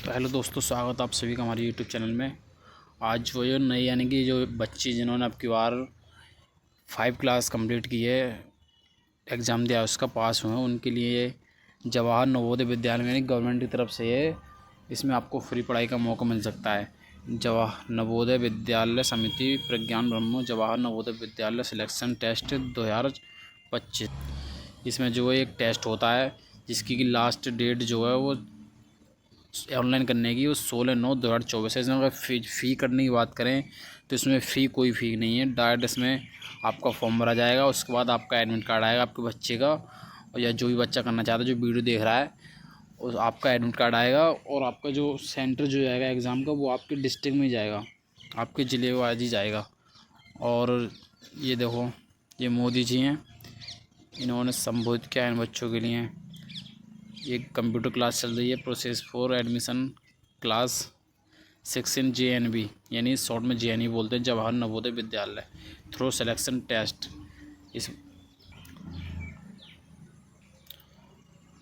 तो हेलो दोस्तों, स्वागत है आप सभी का हमारे यूट्यूब चैनल में। आज वो जो नई यानी कि जो बच्चे जिन्होंने अब की बार 5 क्लास कंप्लीट की है, एग्ज़ाम दिया उसका पास हुए हैं, उनके लिए जवाहर नवोदय विद्यालय यानी गवर्नमेंट की तरफ से ये इसमें आपको फ्री पढ़ाई का मौका मिल सकता है। जवाहर नवोदय विद्यालय समिति प्रज्ञान ब्रह्म जवाहर नवोदय विद्यालय सिलेक्शन टेस्ट 2025। इसमें जो एक टेस्ट होता है जिसकी कि लास्ट डेट जो है वो ऑनलाइन करने की वो 16/9/2024 है। इसमें अगर फ़ी करने की बात करें तो इसमें कोई फ़ी नहीं है। डायरेक्ट इसमें आपका फॉर्म भरा जाएगा, उसके बाद आपका एडमिट कार्ड आएगा आपके बच्चे का, और या जो भी बच्चा करना चाहता है जो वीडियो देख रहा है उस आपका एडमिट कार्ड आएगा, और आपका जो सेंटर जो जाएगा एग्ज़ाम का वो आपके डिस्ट्रिक्ट में ही जाएगा, आपके ज़िले वाइज ही जाएगा। और ये देखो, ये मोदी जी हैं, इन्होंने संबोधित किया इन बच्चों के लिए। ये कंप्यूटर क्लास चल रही है, process for admission class 6 in JNV, यानी शॉर्ट में JNV बोलते हैं, Jawahar Navodaya Vidyalaya through selection test. इस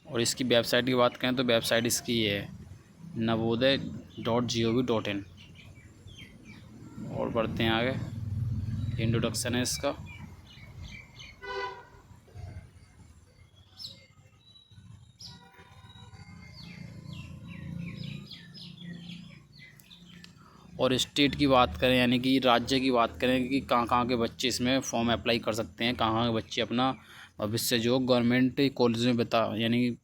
और इसकी वेबसाइट की बात करें तो वेबसाइट इसकी ये है navodaya.gov.in। और बढ़ते हैं आगे, इंट्रोडक्शन है इसका। और स्टेट की बात करें यानी कि राज्य की बात करें कि कहाँ के बच्चे इसमें फॉर्म अप्लाई कर सकते हैं, कहाँ के बच्चे अपना भविष्य जो गवर्नमेंट कॉलेज में यानी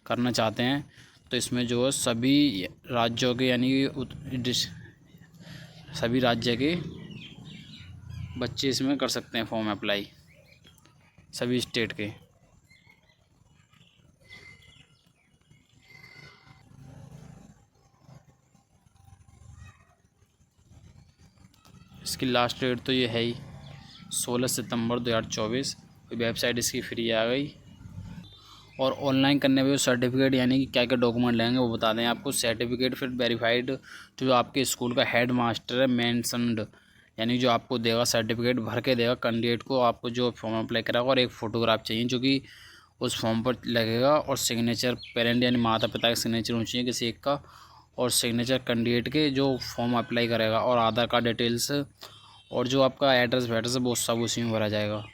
करना चाहते हैं, तो इसमें जो है सभी राज्यों के यानी सभी राज्य के बच्चे इसमें कर सकते हैं फॉर्म अप्लाई, सभी स्टेट के। इसकी लास्ट डेट तो ये है ही 16 सितंबर 2024। वेबसाइट इसकी फ्री आ गई। और ऑनलाइन करने में सर्टिफिकेट यानी कि क्या क्या डॉक्यूमेंट लगेंगे वो बता दें आपको। सर्टिफिकेट फिर वेरीफाइड जो आपके स्कूल का हेड मास्टर है मेंशनड, यानी जो आपको देगा सर्टिफिकेट भर के देगा कैंडिडेट को, आपको जो फॉर्म अप्लाई कराएगा, और एक फ़ोटोग्राफ चाहिए जो कि उस फॉर्म पर लगेगा, और सिग्नेचर पेरेंट यानी माता पिता का सिग्नेचर होना चाहिए किसी एक का, और सिग्नेचर कैंडिडेट के जो फॉर्म अप्लाई करेगा, और आधार कार्ड डिटेल्स, और जो आपका एड्रेस वैड्रेस है वो सब उसी में भरा जाएगा।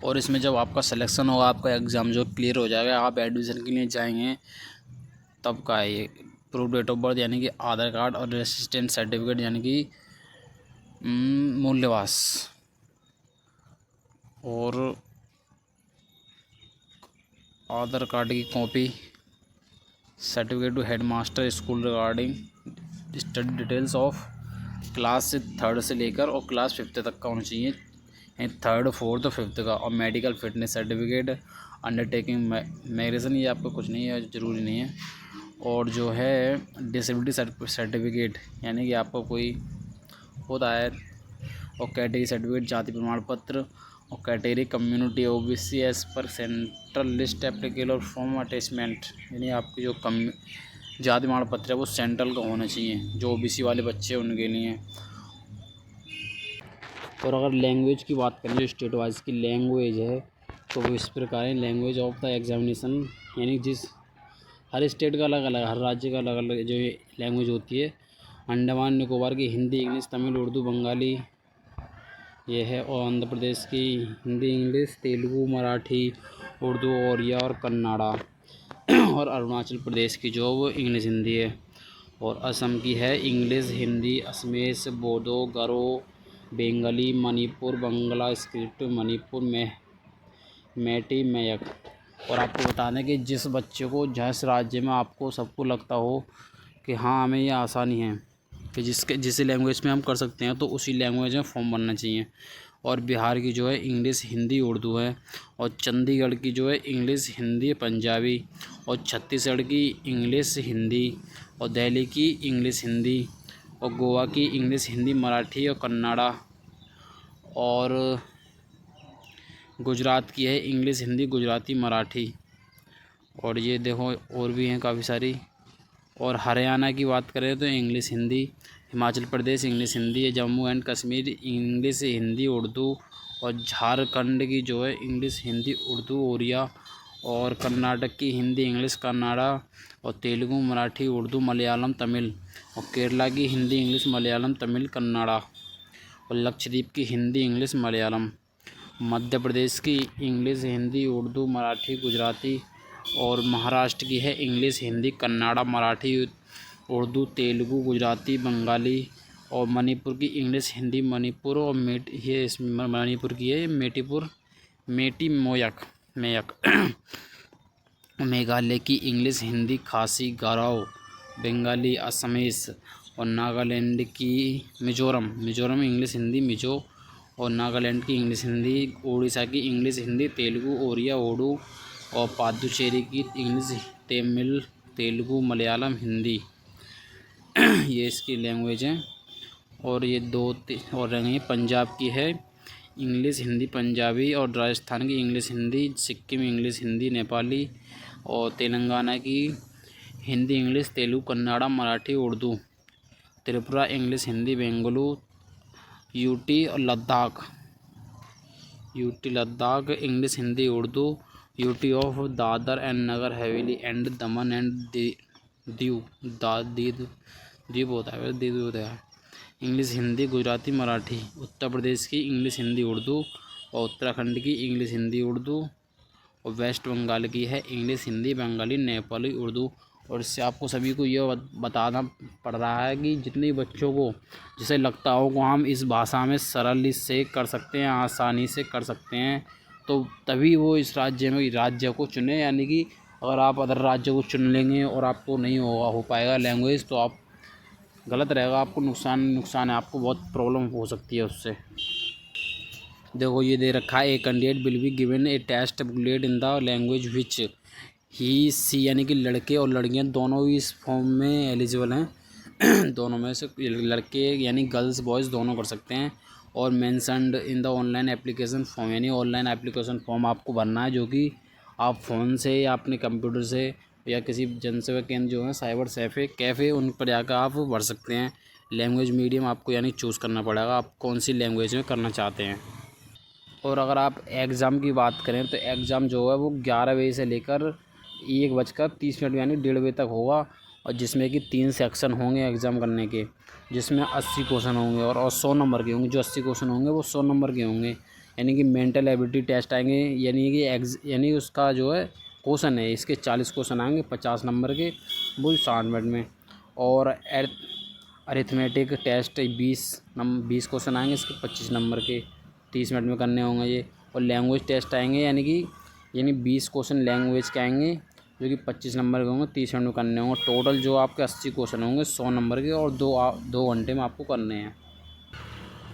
और इसमें जब आपका सिलेक्शन होगा, आपका एग्ज़ाम जो क्लियर हो जाएगा, आप एडमिशन के लिए जाएंगे, तब का है ये प्रूफ डेट ऑफ बर्थ यानी कि आधार कार्ड, और रेसिडेंट सर्टिफिकेट यानी कि मूल्यवास, और आधार कार्ड की copy, certificate to head master school regarding study details of class 3rd से लेकर और क्लास 5th तक का होना चाहिए, 3rd 4th और 5th का, और medical fitness certificate, undertaking magazine, ये आपको कुछ नहीं है, ज़रूरी नहीं है। और जो है डिसेबिलिटी सर्टिफिकेट यानी कि आपको कोई होता है, और कैटेगरी सर्टिफिकेट, जाति प्रमाण पत्र, और कैटेगरी कम्युनिटी OBC एज पर सेंट्रल लिस्ट एप्लीकेबल और फॉर्म अटैचमेंट, यानी आपकी जो जाति प्रमाण पत्र है वो सेंट्रल का होना चाहिए, जो OBC वाले बच्चे हैं उनके लिए। और अगर लैंग्वेज की बात करें, जो स्टेट वाइज की लैंग्वेज है तो वो इस प्रकार है। लैंग्वेज ऑफ द एग्जामिनेशन, यानी जिस हर स्टेट का अलग अलग, हर राज्य का अलग अलग जो लैंग्वेज होती है। अंडमान निकोबार की हिंदी, इंग्लिश, तमिल, उर्दू, बंगाली ये है। और आंध्र प्रदेश की हिंदी, इंग्लिश, तेलुगु, मराठी, उर्दू, ओरिया और कन्नाडा। और अरुणाचल प्रदेश की जो वो इंग्लिश हिंदी है। और असम की है इंग्लिश हिंदी, असमीज, बोडो, गारो, बंगाली, मणिपुर बांग्ला स्क्रिप्ट, मणिपुर में मैटी मयक। और आपको बता दें कि जिस बच्चे को जिस राज्य में आपको सबको लगता हो कि हाँ हमें ये आसानी है कि जिस लैंग्वेज में हम कर सकते हैं, तो उसी लैंग्वेज में फॉर्म भरना चाहिए। और बिहार की जो है इंग्लिश हिंदी उर्दू है, और चंडीगढ़ की जो है इंग्लिश हिंदी पंजाबी, और छत्तीसगढ़ की इंग्लिश हिंदी, और दिल्ली की इंग्लिश हिंदी, और गोवा की इंग्लिश हिंदी मराठी और कन्नड़ा, और गुजरात की है इंग्लिश हिंदी गुजराती मराठी। और ये देखो और भी हैं काफ़ी सारी। और हरियाणा की बात करें तो इंग्लिश हिंदी, हिमाचल प्रदेश इंग्लिश हिंदी है, जम्मू एंड कश्मीर इंग्लिश हिंदी उर्दू, और झारखंड की जो है इंग्लिश हिंदी उर्दू, ओरिया और कर्नाटक की हिंदी इंग्लिश कन्नड़ा और तेलुगु मराठी उर्दू मलयालम तमिल। और केरला की हिंदी इंग्लिश मलयालम तमिल कन्नड़ा। और लक्षद्वीप की हिंदी इंग्लिश मलयालम। मध्य प्रदेश की इंग्लिश हिंदी उर्दू मराठी गुजराती। और महाराष्ट्र की है इंग्लिश हिंदी कन्नड़ा मराठी उर्दू तेलुगु गुजराती बंगाली। और मणिपुर की इंग्लिश हिंदी मणिपुर और मणिपुर की है मेटी मोयक। मेघालय की इंग्लिश हिंदी खासी गारो बंगाली असमीस। और नागालैंड की मिजोरम इंग्लिश हिंदी मिजो। और नागालैंड की इंग्लिश हिंदी। उड़ीसा की इंग्लिश हिंदी तेलुगु ओरिया ओडू। और पादुचेरी की इंग्लिश तमिल तेलुगु मलयालम हिंदी। ये इसकी लैंग्वेज हैं। और ये और रहेंगे। पंजाब की है इंग्लिश हिंदी पंजाबी। और राजस्थान की इंग्लिश हिंदी सिक्किम इंग्लिश हिंदी नेपाली। और तेलंगाना की Hindi English Telugu Kannada Marathi Urdu. Tripura English Hindi Bengali. UT Ladakh English Hindi Urdu. UT of Dadra and Nagar Haveli and Daman and द्वीप होता है दीव होता है इंग्लिश हिंदी गुजराती मराठी। उत्तर प्रदेश की इंग्लिश हिंदी उर्दू। और उत्तराखंड की इंग्लिश हिंदी उर्दू। और वेस्ट बंगाल की है इंग्लिश हिंदी बंगाली नेपाली उर्दू। और इससे आपको सभी को ये बताना पड़ रहा है कि जितने बच्चों को जिसे लगता हो को हम इस भाषा में सरल से कर सकते हैं आसानी से कर सकते हैं तो तभी वो इस राज्य को चुने। यानी कि अगर आप अदर राज्य को चुन लेंगे और आपको नहीं हो पाएगा लैंग्वेज तो आप गलत रहेगा। आपको नुकसान है। आपको बहुत प्रॉब्लम हो सकती है उससे। देखो ये दे रखा है a candidate will be given a test grade in the language which he see यानी कि लड़के और लड़कियां दोनों ही इस फॉर्म में एलिजिबल हैं। दोनों में से लड़के यानी गर्ल्स बॉयज़ दोनों कर सकते हैं। और mentioned in the online application form यानी ऑनलाइन एप्लीकेशन फॉर्म आपको भरना है जो कि आप फ़ोन से या अपने कंप्यूटर से या किसी जनसेवा केंद्र जो है साइबर कैफ़े उन पर जाकर आप भर सकते हैं। लैंग्वेज मीडियम आपको यानी चूज़ करना पड़ेगा आप कौन सी लैंग्वेज में करना चाहते हैं। और अगर आप एग्ज़ाम की बात करें तो एग्ज़ाम जो है वो 11 बजे से लेकर 1:30 यानी 1:30 बजे तक होगा। और जिसमें कि 3 सेक्शन होंगे एग्ज़ाम करने के जिसमें 80 क्वेश्चन होंगे और 100 नंबर के होंगे। जो 80 क्वेश्चन होंगे वो 100 नंबर के होंगे। यानी कि मेंटल एबिलिटी टेस्ट आएंगे यानी उसका जो है क्वेश्चन है इसके 40 क्वेश्चन आएंगे 50 नंबर के वो 60 मिनट में। और अरिथमेटिक टेस्ट 20 क्वेश्चन आएंगे इसके 25 नंबर के 30 मिनट में करने होंगे ये। और लैंग्वेज टेस्ट आएंगे यानी 20 क्वेश्चन लैंग्वेज के आएंगे जो कि 25 नंबर के होंगे 30 मिनट में करने होंगे। टोटल जो आपके 80 क्वेश्चन होंगे 100 नंबर के और 2 घंटे में आपको करने हैं।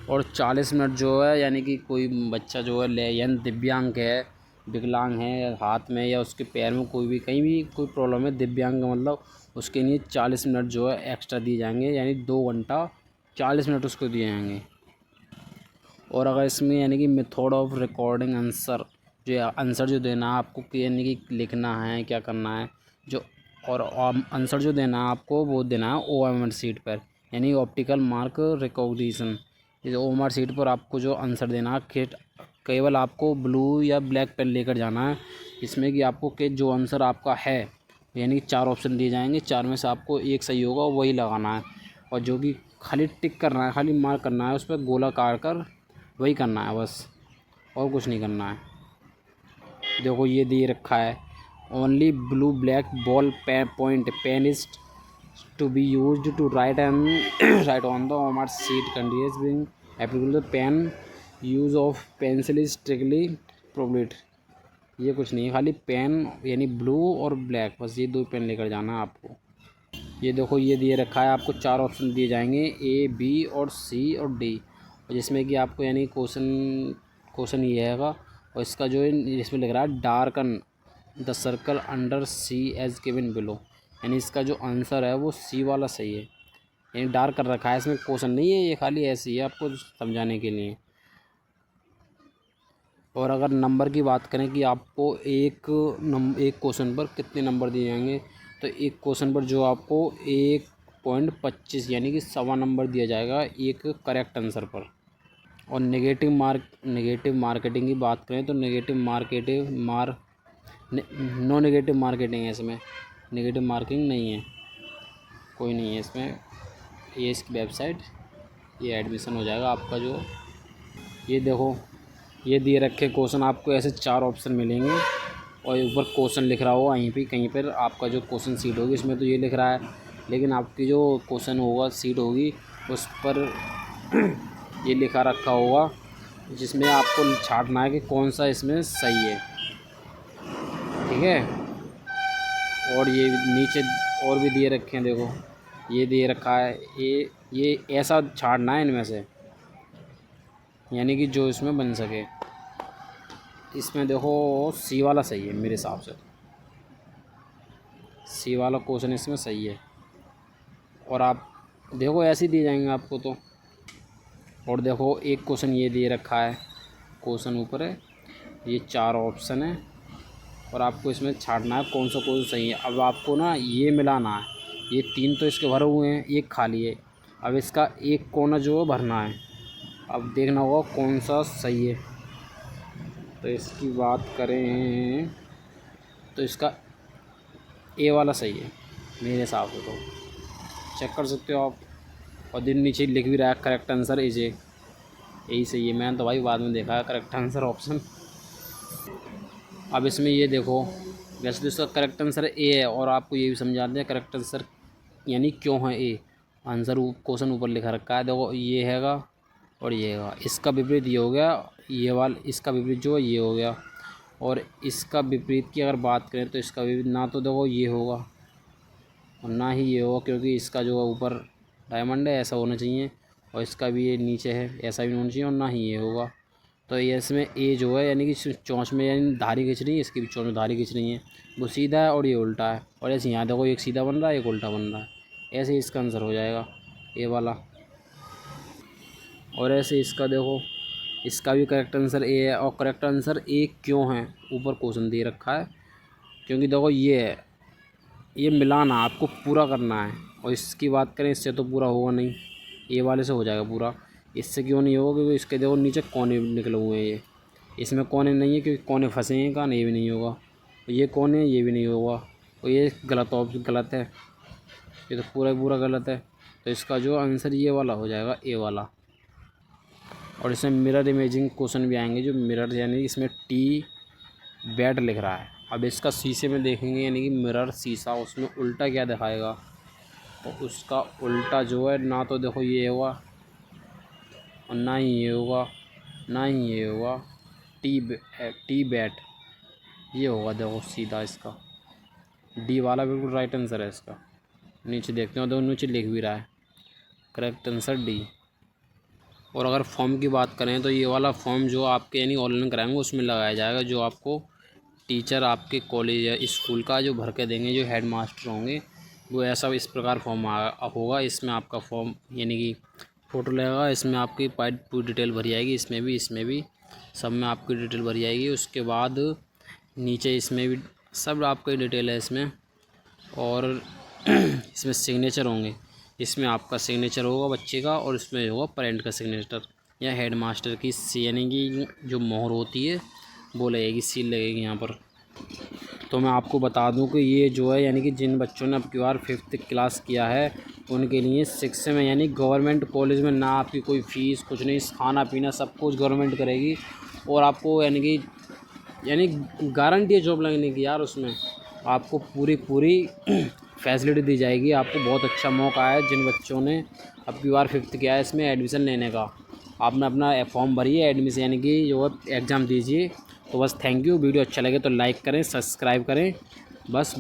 और 40 मिनट जो है यानी कि कोई बच्चा जो है यानी दिव्यांग है विकलांग है या हाथ में या उसके पैर में कहीं भी कोई प्रॉब्लम है दिव्यांग का मतलब उसके लिए 40 मिनट जो है एक्स्ट्रा दिए जाएंगे यानी 2 घंटा 40 मिनट उसको दिए जाएंगे। और अगर इसमें यानी कि मेथड ऑफ रिकॉर्डिंग आंसर जो देना है आपको यानी कि लिखना है क्या करना है जो और आंसर जो देना है आपको वो देना है OMR शीट पर यानी ऑप्टिकल मार्क रिकॉग्निशन। इस OMR शीट पर आपको जो आंसर देना है केवल आपको ब्लू या ब्लैक पेन लेकर जाना है। इसमें कि आपको जो आंसर आपका है यानी 4 ऑप्शन दिए जाएंगे 4 में से आपको एक सही होगा वही लगाना है। और जो कि खाली टिक करना है खाली मार्क करना है उस पर गोला काट कर वही करना है बस और कुछ नहीं करना है। देखो ये दे रखा है only blue black ball point pen is to be used to write on the OMR sheet conditions being applicable pen use of pencil is strictly prohibited. ये कुछ नहीं है खाली पेन यानी ब्लू और ब्लैक बस ये 2 पेन लेकर जाना है आपको। ये देखो ये दिए रखा है आपको 4 ऑप्शन दिए जाएंगे A B और C और D जिसमें कि आपको यानी क्वेश्चन ये हैगा। और इसका जो इसमें लिख रहा है darken the circle under C as given below यानी इसका जो आंसर है वो C वाला सही है यानी डार्क कर रखा है इसमें क्वेश्चन नहीं है ये खाली ऐसे ही है आपको समझाने के लिए। और अगर नंबर की बात करें कि आपको एक क्वेश्चन पर कितने नंबर दिए जाएंगे तो एक क्वेश्चन पर जो आपको 1.25 यानी कि 1.25 नंबर दिया जाएगा एक करेक्ट आंसर पर। और नेगेटिव मार्केटिंग की बात करें तो नेगेटिव नो नेगेटिव मार्केटिंग है इसमें, नेगेटिव मार्किंग नहीं है, कोई नहीं है इसमें। ये इसकी वेबसाइट, ये एडमिशन हो जाएगा आपका। जो ये देखो, ये दिए रखे क्वेश्चन आपको ऐसे 4 ऑप्शन मिलेंगे और ऊपर क्वेश्चन लिख रहा होगा वहीं पे कहीं पर आपका जो क्वेश्चन सीट होगी। इसमें तो ये लिख रहा है, लेकिन आपकी जो क्वेश्चन होगा सीट होगी उस पर ये लिखा रखा होगा, जिसमें आपको छांटना है कि कौन सा इसमें सही है, ठीक है। और ये नीचे और भी दिए रखे हैं, देखो ये दिए रखा है, ये ऐसा छांटना है इनमें से, यानी कि जो इसमें बन सके। इसमें देखो सी वाला सही है मेरे हिसाब से, सी वाला क्वेश्चन इसमें सही है। और आप देखो ऐसे ही दिए जाएंगे आपको तो। और देखो एक क्वेश्चन ये दिए रखा है, क्वेश्चन ऊपर है, ये 4 ऑप्शन है और आपको इसमें छांटना है कौन सा क्वेश्चन सही है। अब आपको ना ये मिलाना है, ये 3 तो इसके भरे हुए हैं, एक खाली है। अब इसका एक कोना जो है भरना है, अब देखना होगा कौन सा सही है। तो इसकी बात करें तो इसका ए वाला सही है मेरे हिसाब से, तो चेक कर सकते हो आप। और दिन नीचे लिख भी रहा है करेक्ट आंसर इज ए, यही सही है। मैंने तो भाई बाद में देखा है करेक्ट आंसर ऑप्शन। अब इसमें ये देखो, वैसे तो इसका करेक्ट आंसर ए है और आपको ये भी समझाते हैं करेक्ट आंसर यानी क्यों है ए। आंसर क्वेश्चन ऊपर लिखा रखा है, देखो ये हैगा और ये हैगा, इसका विपरीत ये हो गया, ये वाला इसका विपरीत जो है ये हो गया। और इसका विपरीत की अगर बात करें तो इसका विपरीत ना तो देखो ये होगा और ना ही ये होगा, क्योंकि इसका जो है ऊपर डायमंड है ऐसा होना चाहिए, और इसका भी ये नीचे है ऐसा भी होना चाहिए, और ना ही ये होगा। तो ये इसमें ए जो है यानी कि चोंच में यानी धारी खींच रही है, इसकी भी चोंच में धारी खींच रही है, वो सीधा है और ये उल्टा है। और ऐसे यहाँ देखो एक सीधा बन रहा है एक उल्टा बन रहा है, ऐसे ही इसका आंसर हो जाएगा ए वाला। और ऐसे इसका देखो, इसका भी करेक्ट आंसर ए है। और करेक्ट आंसर ए क्यों है, ऊपर क्वेश्चन दे रखा है, क्योंकि देखो ये है, ये मिलाना आपको पूरा करना है। और इसकी बात करें इससे तो पूरा होगा नहीं, ए वाले से हो जाएगा पूरा। इससे क्यों नहीं होगा, क्योंकि इसके देखो नीचे कोने निकले हुए हैं, ये इसमें कोने नहीं है क्योंकि कोने फंसे हैं, कहाँ ये भी नहीं होगा, ये कोने ये भी नहीं होगा, और ये गलत है, ये तो पूरा गलत है। तो इसका जो आंसर ये वाला हो जाएगा ए वाला। और इसमें मिरर इमेजिंग क्वेश्चन भी आएंगे, जो मिरर यानी इसमें टी बैट लिख रहा है। अब इसका शीशे में देखेंगे यानी कि मिरर शीशा, उसमें उल्टा क्या दिखाएगा, तो उसका उल्टा जो है ना तो देखो ये होगा और ना ही ये होगा, ना ही ये होगा, टी बैट ये होगा देखो सीधा। इसका डी वाला बिल्कुल राइट आंसर है इसका। नीचे देखते हो तो नीचे लिख भी रहा है करेक्ट आंसर डी। और अगर फॉर्म की बात करें तो ये वाला फॉर्म जो आपके यानी ऑनलाइन कराएंगे उसमें लगाया जाएगा, जो आपको टीचर आपके कॉलेज या स्कूल का जो भर के देंगे, जो हेड मास्टर होंगे, वो ऐसा इस प्रकार फॉर्म होगा। इसमें आपका फॉर्म यानी कि फ़ोटो लगेगा, इसमें आपकी पूरी डिटेल भरी आएगी, इसमें भी सब में आपकी डिटेल भरी आएगी। उसके बाद नीचे इसमें भी सब आपकी डिटेल है इसमें। और इसमें सिग्नेचर होंगे, इसमें आपका सिग्नेचर होगा बच्चे का, और इसमें होगा पेरेंट का सिग्नेचर या हेड मास्टर की यानी कि जो मोहर होती है वो लगेगी, सील लगेगी यहाँ पर। तो मैं आपको बता दूं कि ये जो है यानी कि जिन बच्चों ने अब की बार 5th क्लास किया है उनके लिए 6 में यानी गवर्नमेंट कॉलेज में ना आपकी कोई फ़ीस कुछ नहीं, खाना पीना सब कुछ गवर्नमेंट करेगी। और आपको यानी गारंटी है जॉब लगने की यार, उसमें आपको पूरी फैसिलिटी दी जाएगी। आपको बहुत अच्छा मौका है जिन बच्चों ने अब की बार 5th किया है इसमें एडमिशन लेने का। आपने अपना फॉर्म भरिए, एडमिशन यानी कि जो एग्ज़ाम दीजिए। तो बस थैंक यू। वीडियो अच्छा लगे तो लाइक करें, सब्सक्राइब करें, बस।